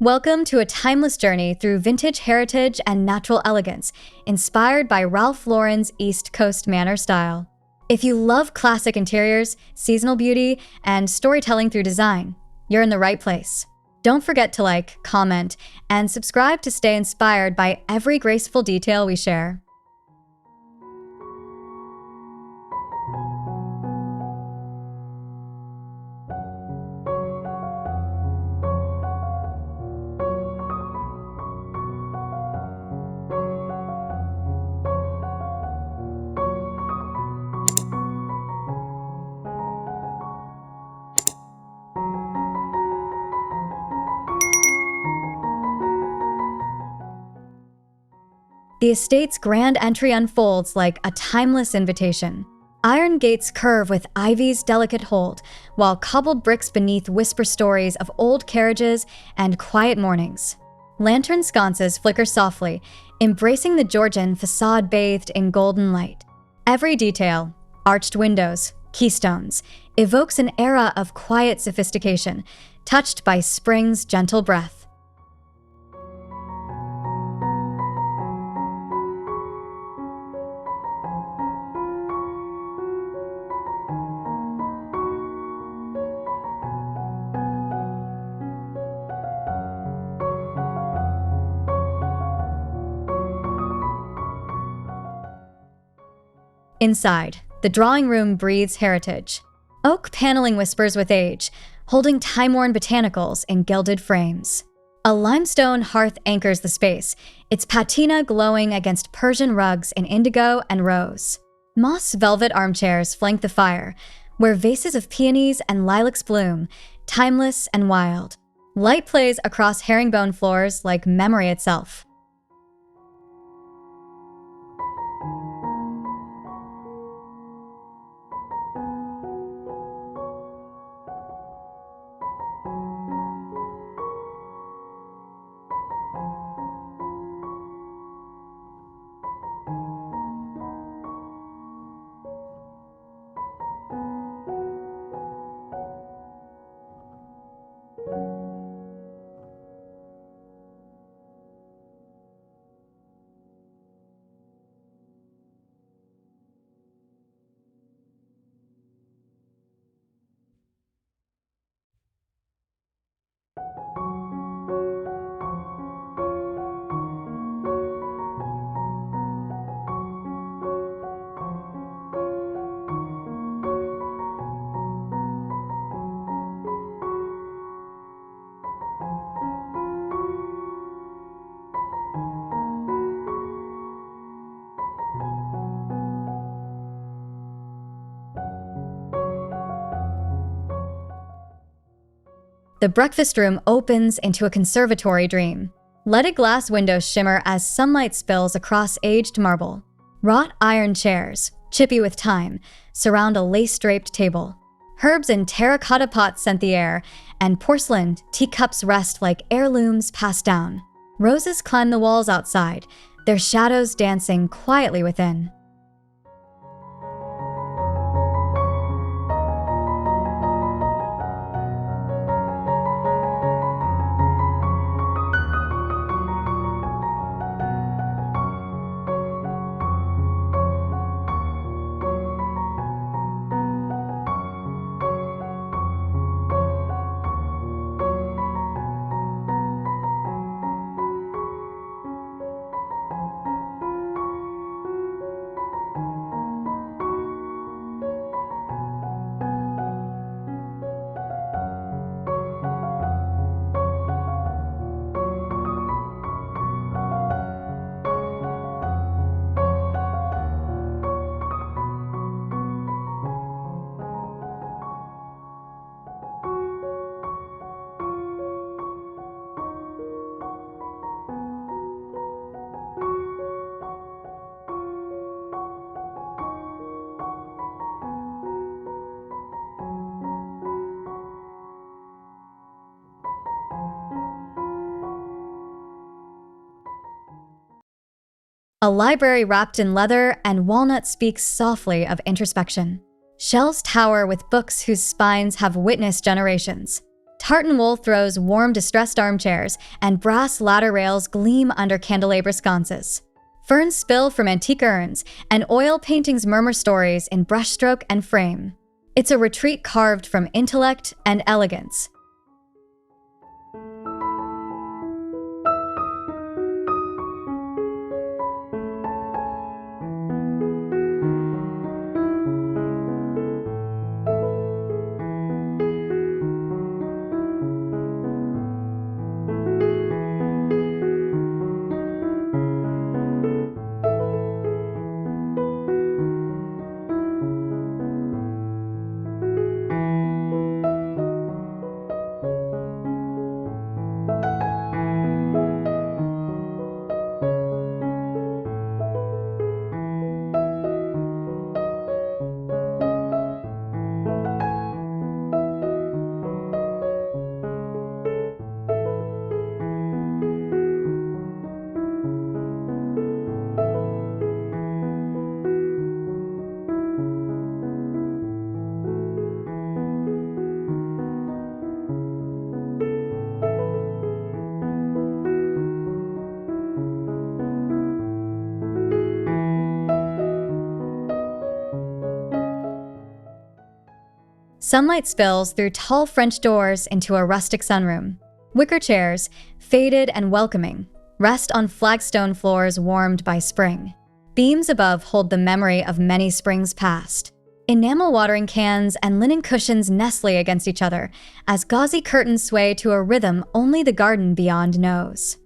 Welcome to a timeless journey through vintage heritage and natural elegance, inspired by Ralph Lauren's East Coast Manor style. If you love classic interiors, seasonal beauty, and storytelling through design, you're in the right place. Don't forget to like, comment, and subscribe to stay inspired by every graceful detail we share. The estate's grand entry unfolds like a timeless invitation. Iron gates curve with ivy's delicate hold, while cobbled bricks beneath whisper stories of old carriages and quiet mornings. Lantern sconces flicker softly, embracing the Georgian facade bathed in golden light. Every detail, arched windows, keystones, evokes an era of quiet sophistication, touched by spring's gentle breath. Inside, the drawing room breathes heritage. Oak paneling whispers with age, holding time-worn botanicals in gilded frames. A limestone hearth anchors the space, its patina glowing against Persian rugs in indigo and rose. Moss velvet armchairs flank the fire, where vases of peonies and lilacs bloom, timeless and wild. Light plays across herringbone floors like memory itself. The breakfast room opens into a conservatory dream. Leaded glass windows shimmer as sunlight spills across aged marble. Wrought iron chairs, chippy with time, surround a lace-draped table. Herbs in terracotta pots scent the air, and porcelain teacups rest like heirlooms passed down. Roses climb the walls outside, their shadows dancing quietly within. A library wrapped in leather and walnut speaks softly of introspection. Shelves tower with books whose spines have witnessed generations. Tartan wool throws warm distressed armchairs, and brass ladder rails gleam under candelabra sconces. Ferns spill from antique urns, and oil paintings murmur stories in brushstroke and frame. It's a retreat carved from intellect and elegance. Sunlight spills through tall French doors into a rustic sunroom. Wicker chairs, faded and welcoming, rest on flagstone floors warmed by spring. Beams above hold the memory of many springs past. Enamel watering cans and linen cushions nestle against each other as gauzy curtains sway to a rhythm only the garden beyond knows.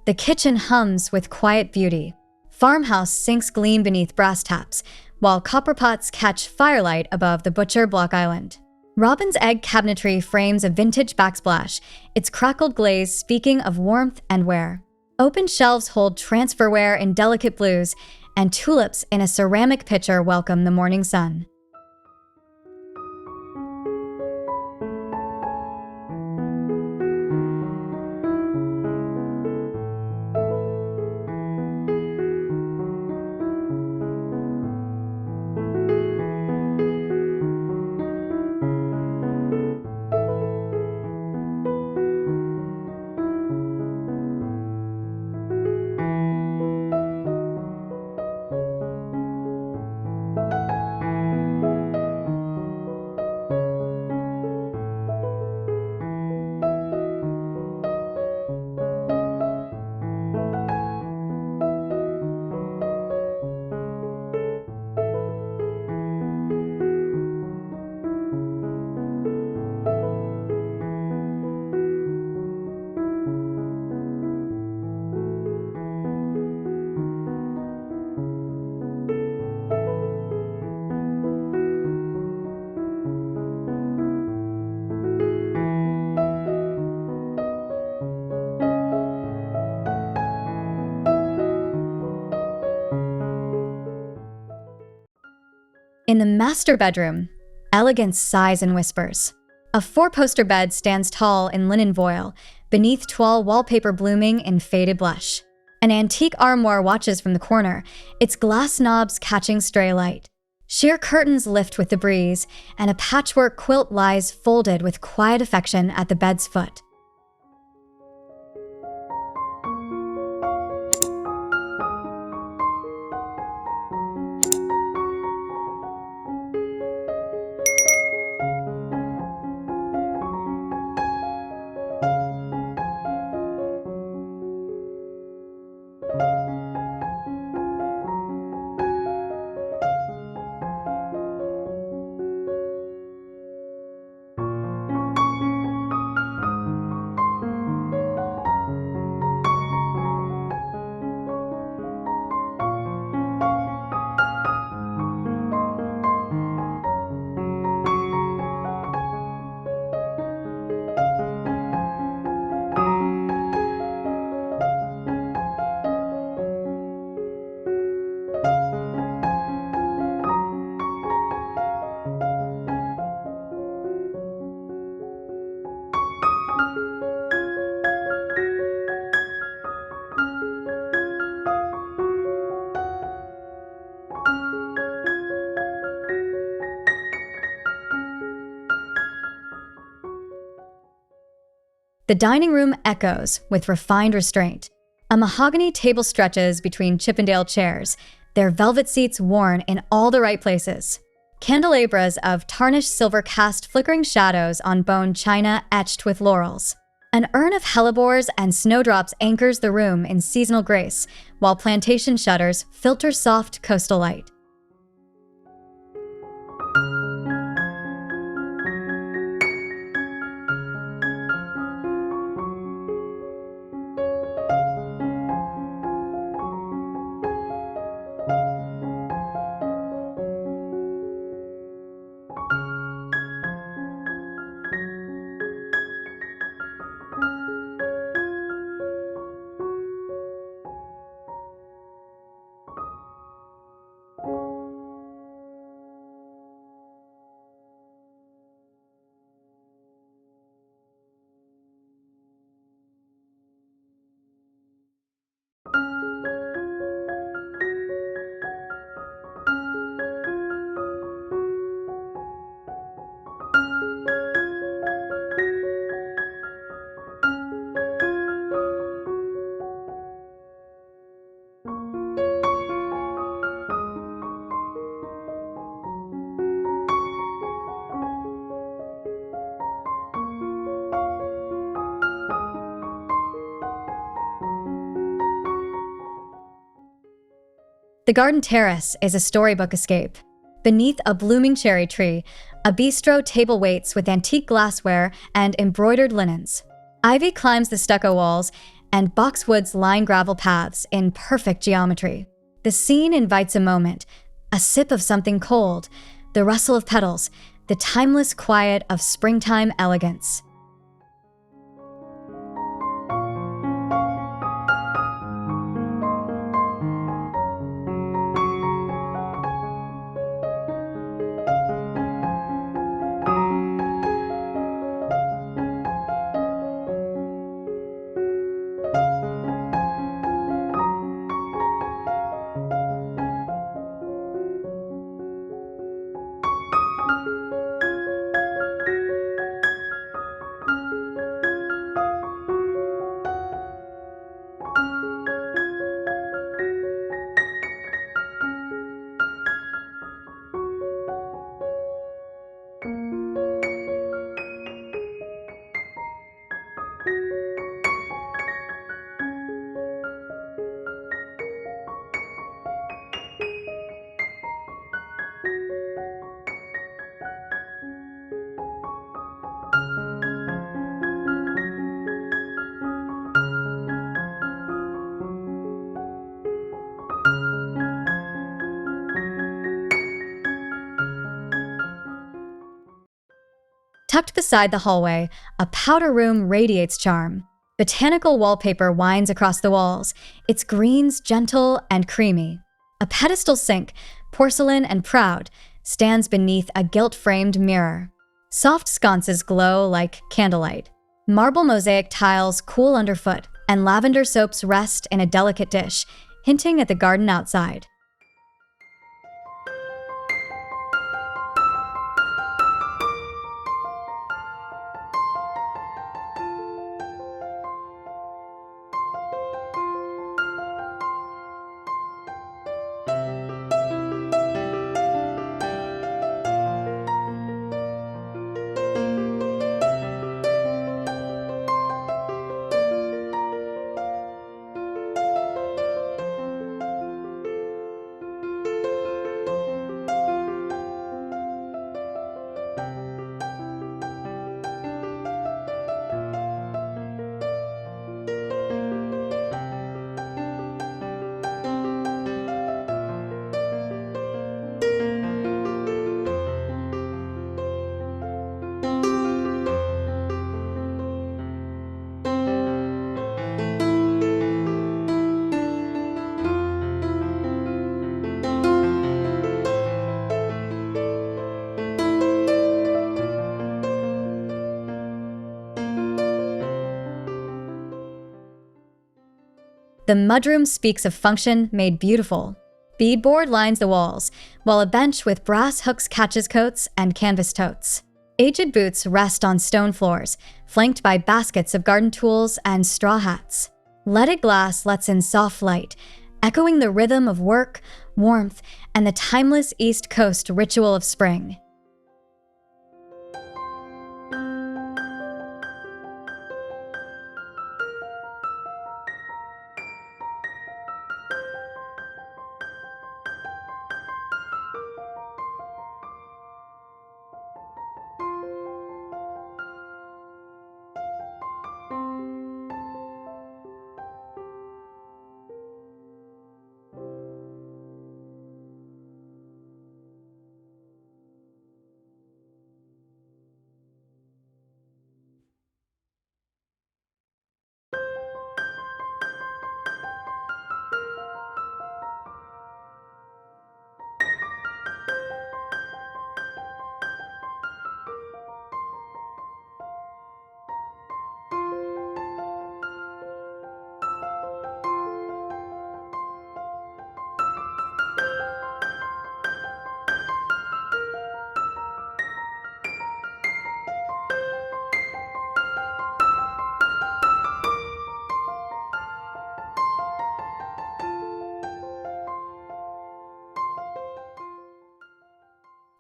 The kitchen hums with quiet beauty. Farmhouse sinks gleam beneath brass taps, while copper pots catch firelight above the butcher block island. Robin's egg cabinetry frames a vintage backsplash, its crackled glaze speaking of warmth and wear. Open shelves hold transferware in delicate blues, and tulips in a ceramic pitcher welcome the morning sun. In the master bedroom, Elegance sighs and whispers. A four-poster bed stands tall in linen voile, beneath toile wallpaper blooming in faded blush. An antique armoire watches from the corner, its glass knobs catching stray light. Sheer curtains lift with the breeze, and a patchwork quilt lies folded with quiet affection at the bed's foot. The dining room echoes with refined restraint. A mahogany table stretches between Chippendale chairs, their velvet seats worn in all the right places. Candelabras of tarnished silver cast flickering shadows on bone china etched with laurels. An urn of hellebores and snowdrops anchors the room in seasonal grace, while plantation shutters filter soft coastal light. The garden terrace is a storybook escape. Beneath a blooming cherry tree, a bistro table waits with antique glassware and embroidered linens. Ivy climbs the stucco walls, and boxwoods line gravel paths in perfect geometry. The scene invites a moment, a sip of something cold, the rustle of petals, the timeless quiet of springtime elegance. Tucked beside the hallway, a powder room radiates charm. Botanical wallpaper winds across the walls, its greens gentle and creamy. A pedestal sink, porcelain and proud, stands beneath a gilt-framed mirror. Soft sconces glow like candlelight. Marble mosaic tiles cool underfoot, and lavender soaps rest in a delicate dish, hinting at the garden outside. The mudroom speaks of function made beautiful. Beadboard lines the walls, while a bench with brass hooks catches coats and canvas totes. Aged boots rest on stone floors, flanked by baskets of garden tools and straw hats. Leaded glass lets in soft light, echoing the rhythm of work, warmth, and the timeless East Coast ritual of spring.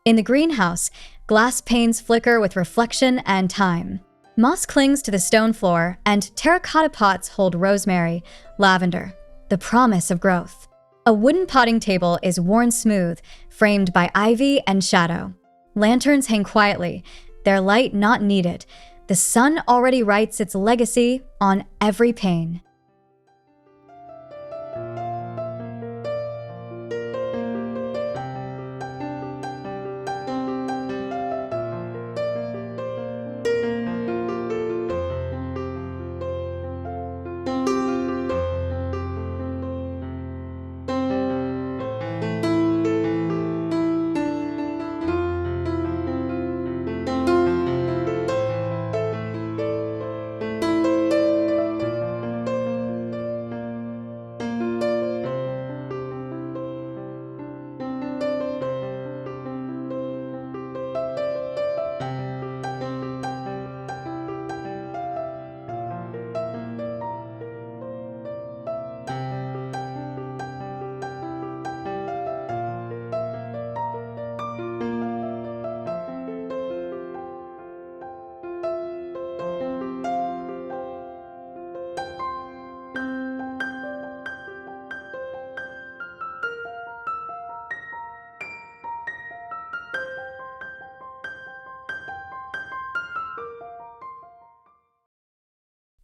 In the greenhouse, glass panes flicker with reflection and time. Moss clings to the stone floor, and terracotta pots hold rosemary, lavender, the promise of growth. A wooden potting table is worn smooth, framed by ivy and shadow. Lanterns hang quietly, their light not needed. The sun already writes its legacy on every pane.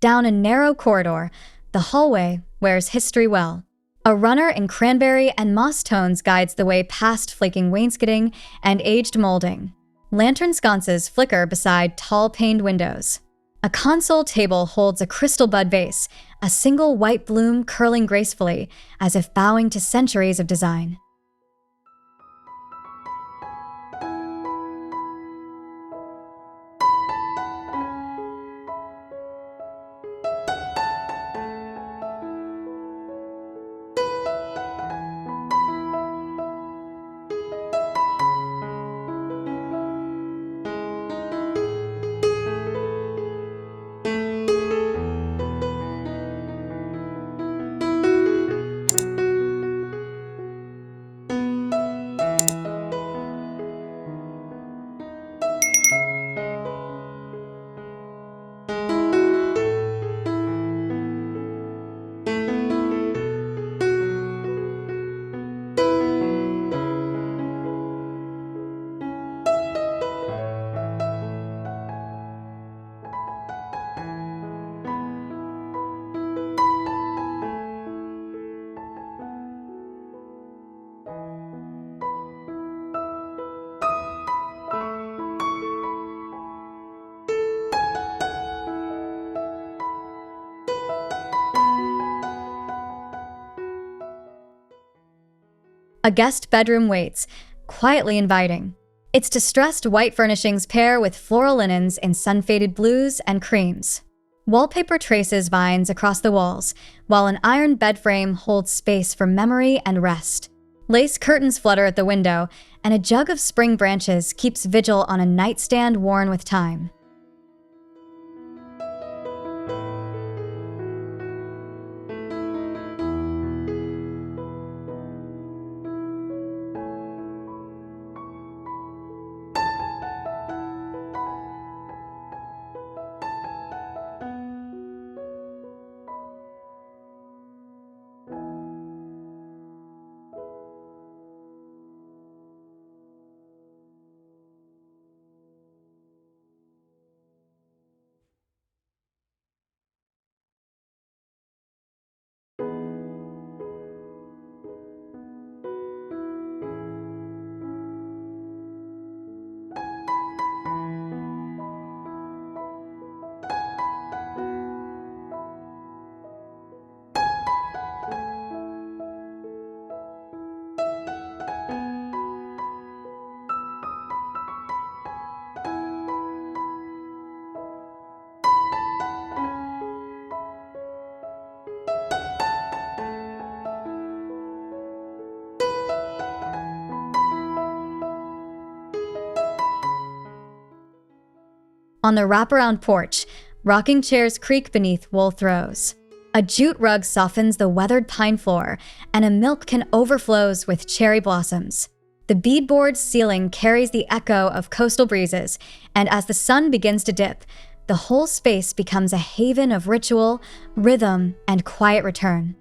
Down a narrow corridor, the hallway wears history well. A runner in cranberry and moss tones guides the way past flaking wainscoting and aged molding. Lantern sconces flicker beside tall paned windows. A console table holds a crystal bud vase, a single white bloom curling gracefully, as if bowing to centuries of design. A guest bedroom waits, quietly inviting. Its distressed white furnishings pair with floral linens in sun-faded blues and creams. Wallpaper traces vines across the walls, while an iron bed frame holds space for memory and rest. Lace curtains flutter at the window, and a jug of spring branches keeps vigil on a nightstand worn with time. On the wraparound porch, rocking chairs creak beneath wool throws. A jute rug softens the weathered pine floor, and a milk can overflows with cherry blossoms. The beadboard ceiling carries the echo of coastal breezes, and as the sun begins to dip, the whole space becomes a haven of ritual, rhythm, and quiet return.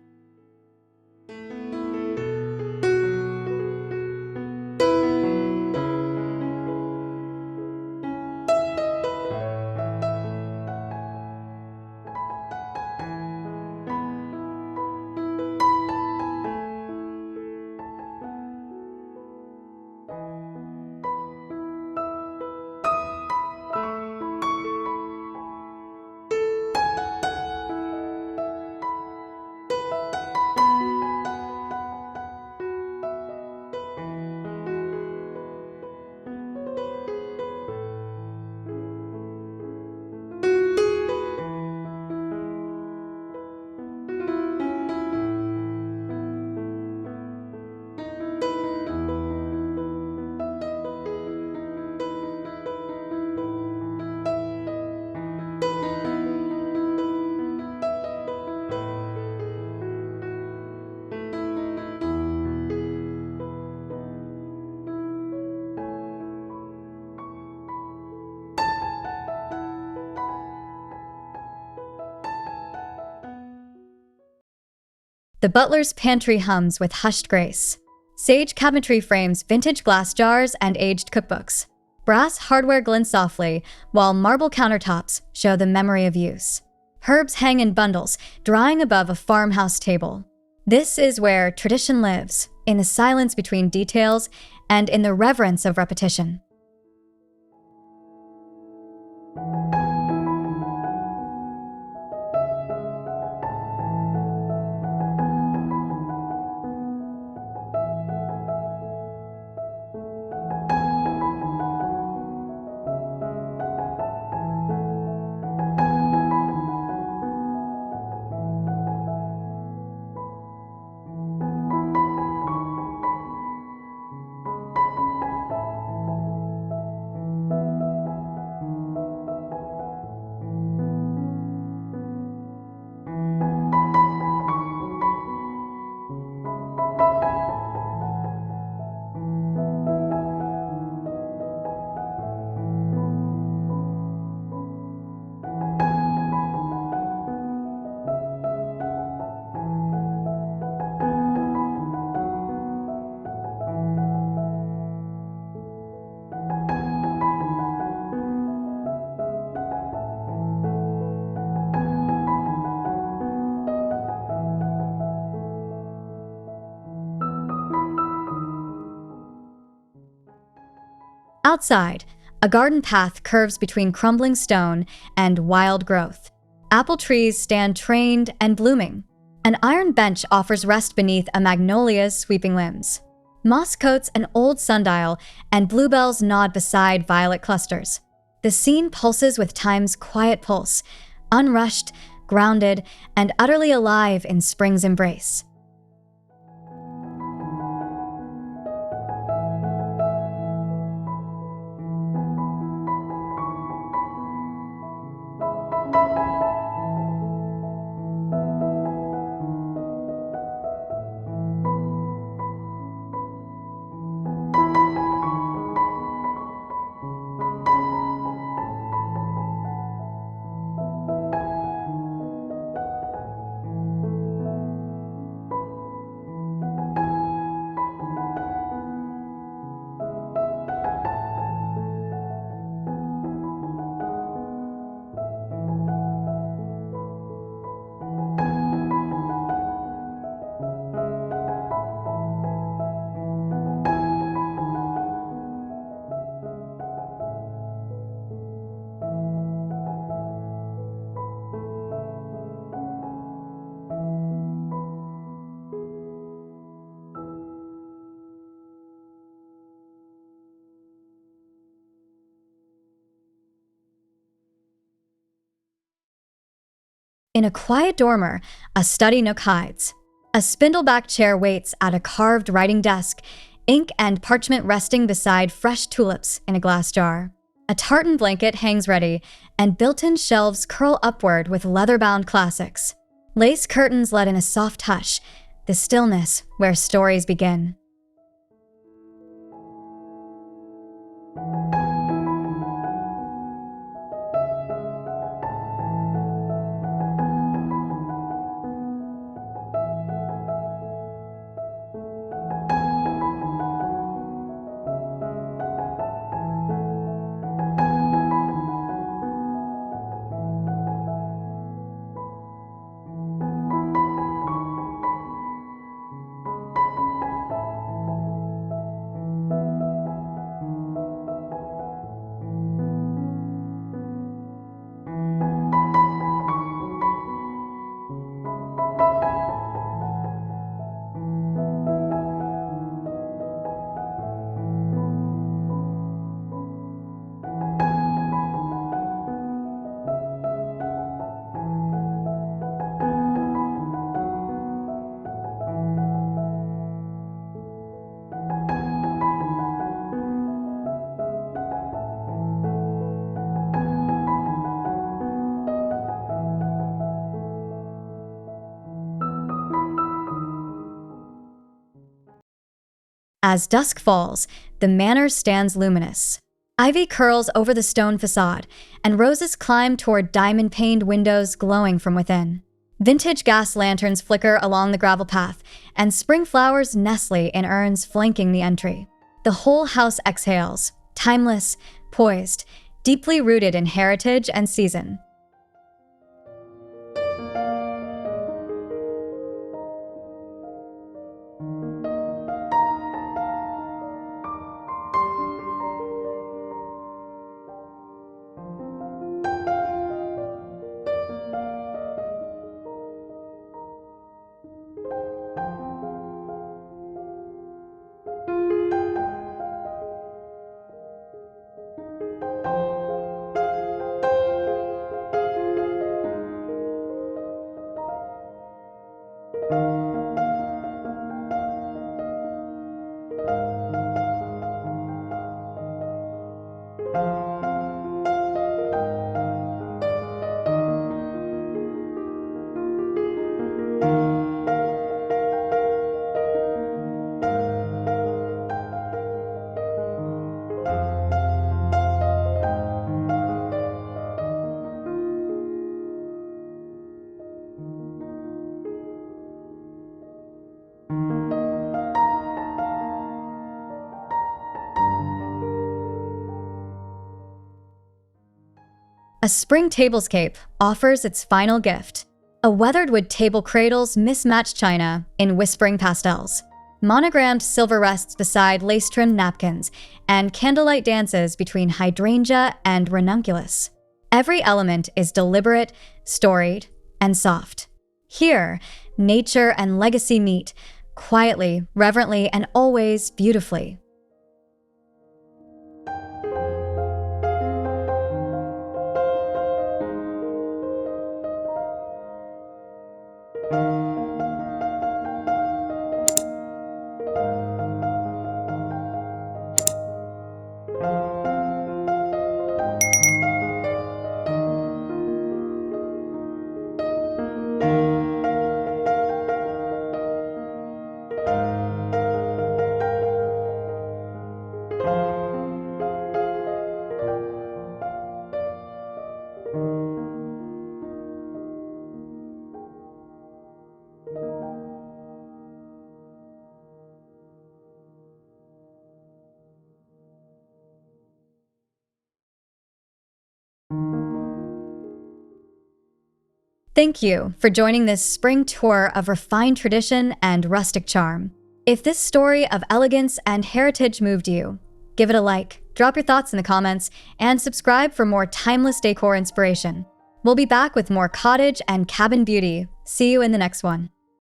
The butler's pantry hums with hushed grace. Sage cabinetry frames vintage glass jars and aged cookbooks. Brass hardware glints softly, while marble countertops show the memory of use. Herbs hang in bundles, drying above a farmhouse table. This is where tradition lives, in the silence between details and in the reverence of repetition. Outside, a garden path curves between crumbling stone and wild growth. Apple trees stand trained and blooming. An iron bench offers rest beneath a magnolia's sweeping limbs. Moss coats an old sundial, and bluebells nod beside violet clusters. The scene pulses with time's quiet pulse, unrushed, grounded, and utterly alive in spring's embrace. In a quiet dormer, a study nook hides. A spindleback chair waits at a carved writing desk, ink and parchment resting beside fresh tulips in a glass jar. A tartan blanket hangs ready, and built-in shelves curl upward with leather-bound classics. Lace curtains let in a soft hush, the stillness where stories begin. As dusk falls, the manor stands luminous. Ivy curls over the stone facade, and roses climb toward diamond-paned windows glowing from within. Vintage gas lanterns flicker along the gravel path, and spring flowers nestle in urns flanking the entry. The whole house exhales, timeless, poised, deeply rooted in heritage and season. A spring tablescape offers its final gift. A weathered wood table cradles mismatched china in whispering pastels. Monogrammed silver rests beside lace-trimmed napkins, and candlelight dances between hydrangea and ranunculus. Every element is deliberate, storied, and soft. Here, nature and legacy meet, quietly, reverently, and always beautifully. Thank you for joining this spring tour of refined tradition and rustic charm. If this story of elegance and heritage moved you, give it a like, drop your thoughts in the comments, and subscribe for more timeless decor inspiration. We'll be back with more cottage and cabin beauty. See you in the next one.